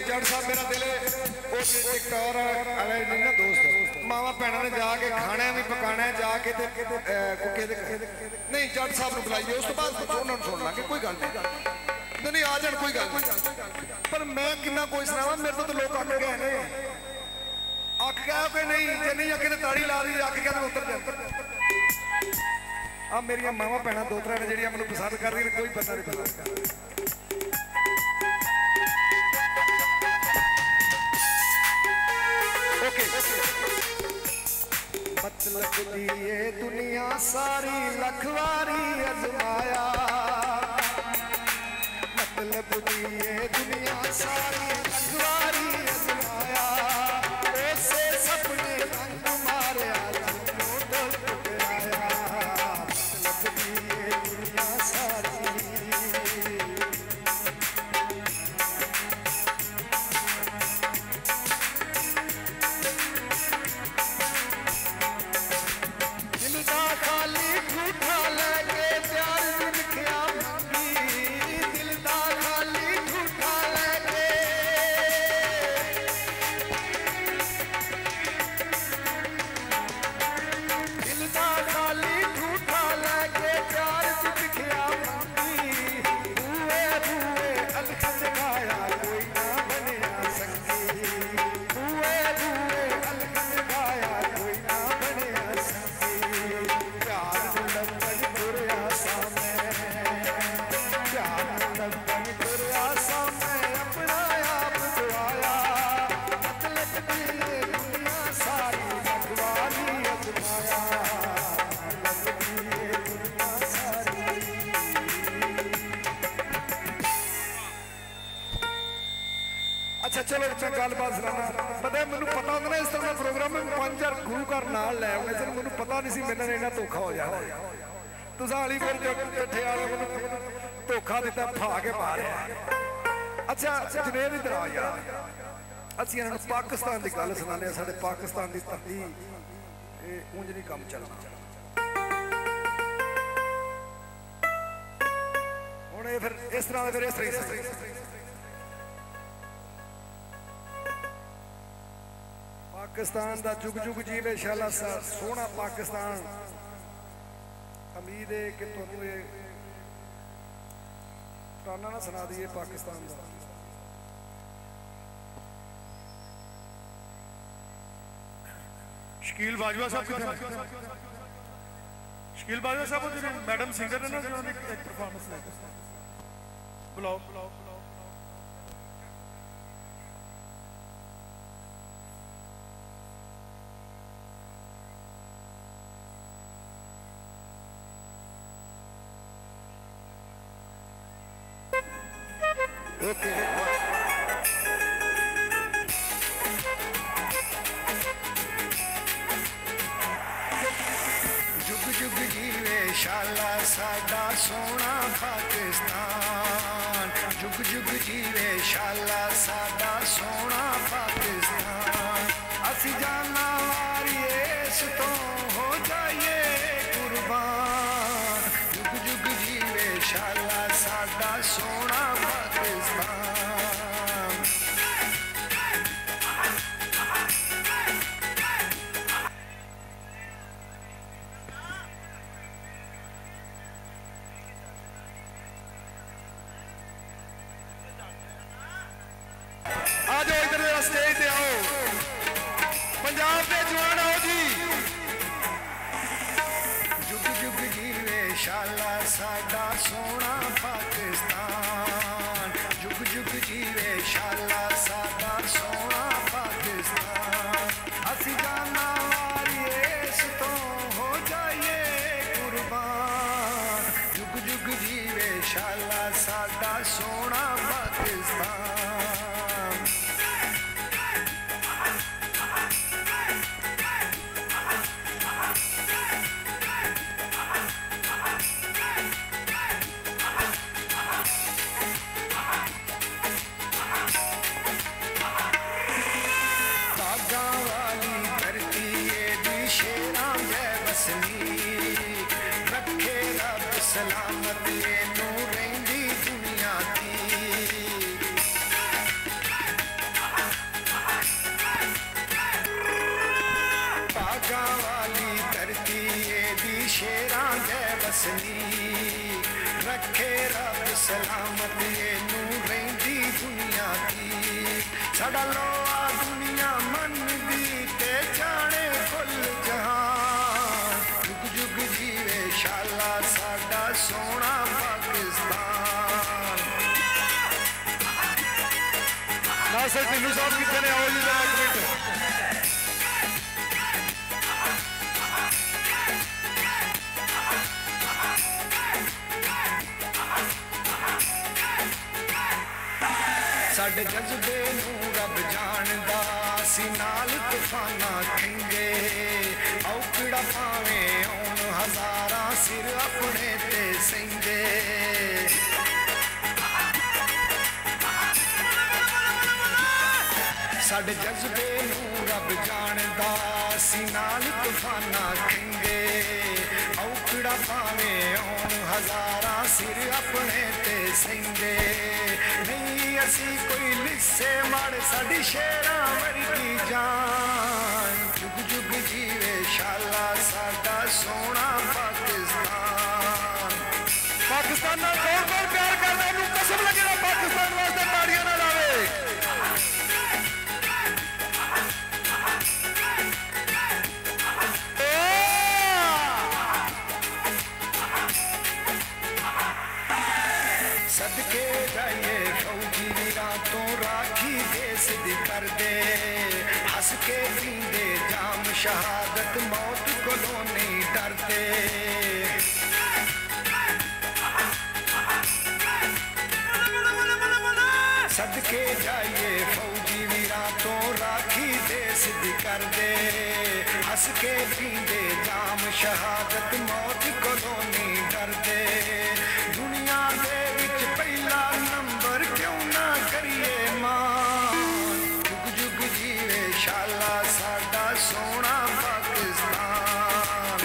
जट साहब मेरा दिल टिकटॉर वाले नहीं ना दोस्त मावा भैनों ने जाके खाना भी पकाना है जाके नहीं जट साहब को बुलाइए उस तो बाद उन्होंने सुन लांगे कोई गल नहीं आ जाए कोई गल पर मैं कितना कोई सुनावा मेरे तो लोग अक गए ने अक गया कि नहीं जे नहीं अके ने ताड़ी ला दी अक गया तो उतर जाए आ मेरी मावा भैन दो तरह ने जिहड़ियां मैनूं पसंद कर रही कोई पता नहीं पता मतलब दी ये दुनिया सारी लखवारी अजमाया मतलब दी ये दुनिया सारी लखवारी अजमाया ऐसे सपने रंग मारे मतलब दी ये दुनिया सारी चलो गलबात सुना पता मैंने पता होंगे ना इस तरह का प्रोग्राम में 5000 गुरु घर नाल लै आने सर मैंने पता नहीं सी मेरे इन्ना धोखा हो जाना तुसा अलीपुर जट्ठे वाले मैंने धोखा दिता फा के मारे अच्छा जुनेद इधर आ यार असं इन्होंने पाकिस्तान की गल सुनाने साढ़े पाकिस्तान की धरती उंज नहीं काम चलना हुण फिर इस तरह फिर इस तरह पाकिस्तान का जुग जुग जीवे शाला सा सोहना पाकिस्तान उम्मीद है कि तुहानू ये ताना ना सुना दिए पाकिस्तान का शकील बाजवा साहब शकील बाजवा साहब जो मैडम सिंगर है ना जिन्होंने एक परफॉर्मेंस बुलाओ बुलाओ Okay. जुग जुग जीवे शाला साडा सोना पाकिस्तान जुग जुग जीवे शाला साडा सोना पाकिस्तान असी जाना वारी इस तो हो जाइए कुर्बान जुग जुग जीवे शाला साडा सोना शाला साडा सोना पाकिस्तान जुग जुग जीवे शाला साडा सोना पाकिस्तान असी जाना वारी इस तो हो जाइए कुर्बान जुग जुग जीवे शाला साडा सोना पाकिस्तान सलामत नू रही दुनिया की वसनी रखे रब सलामत एनू रहिंदी दुनिया की साडा लोआ दुनिया मन दी ते जाने कुल जहान जुग जुग जीवे शाला साडा सोना पाकिस्तान। नासिर ढिल्लों साहब कितने ने आओ जी जरा एक मिनट। साडे जज्बे नू रब जानदा सी नाल तूफाना खिंगे औकड़ा पावे आउण हजारा सिर अपने ते सेंगे साडे जज्बे नू रब जानदा सी नाल तूफाना खिंगे औकड़ा पावे आउण हजारा सिर अपने ते सेंगे नहीं असी कोई लिस्से मड़ साडी शेरां वर्गी जान जुग जुग जीवे शाला साडा सोना पाकिस्तान। पाकिस्तान नाल कौन कौन प्यार करदा नू कसम लगे ना पाकिस्तान वास्ते ताड़ियां ना लावे। सदके जाइए फौजी वीरां तो राखी देश दी कर दे हंस के पींदे जाम शहादत मौत कोलों नहीं डरते। सदके जाइए फौजी वीरां तो राखी देश दी कर दे हंस के पींदे जाम शहादत मौत कोलों नहीं डरते। दुनिया दे विच पहला नंबर क्यों ना करिए मान जुग जुग जीवे शाला साडा सोना पाकिस्तान।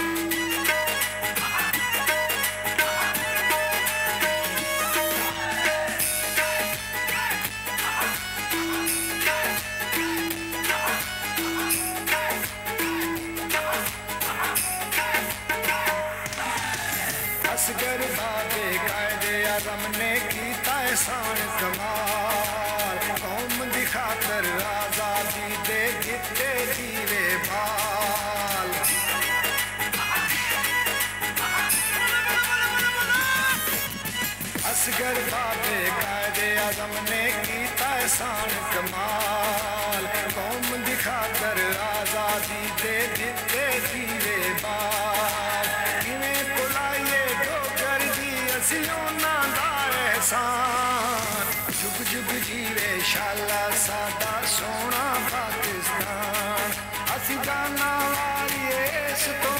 असगर बाबे कायदे आज़म ने कीता एहसान कमाल कौम दी खातर आज़ादी दे दिते दीवे बाल। असगर बाबे कायदे आज़म ने कीता एहसान कमाल कौम दी खातर आज़ादी दे दिते दीवे बाल। किवें भुलाइए डोगर दी असीं उन्हां दा एहसान जुग जुग जीवे शाला साडा सोना पाकिस्तान। असीं जाना वालिए इस तो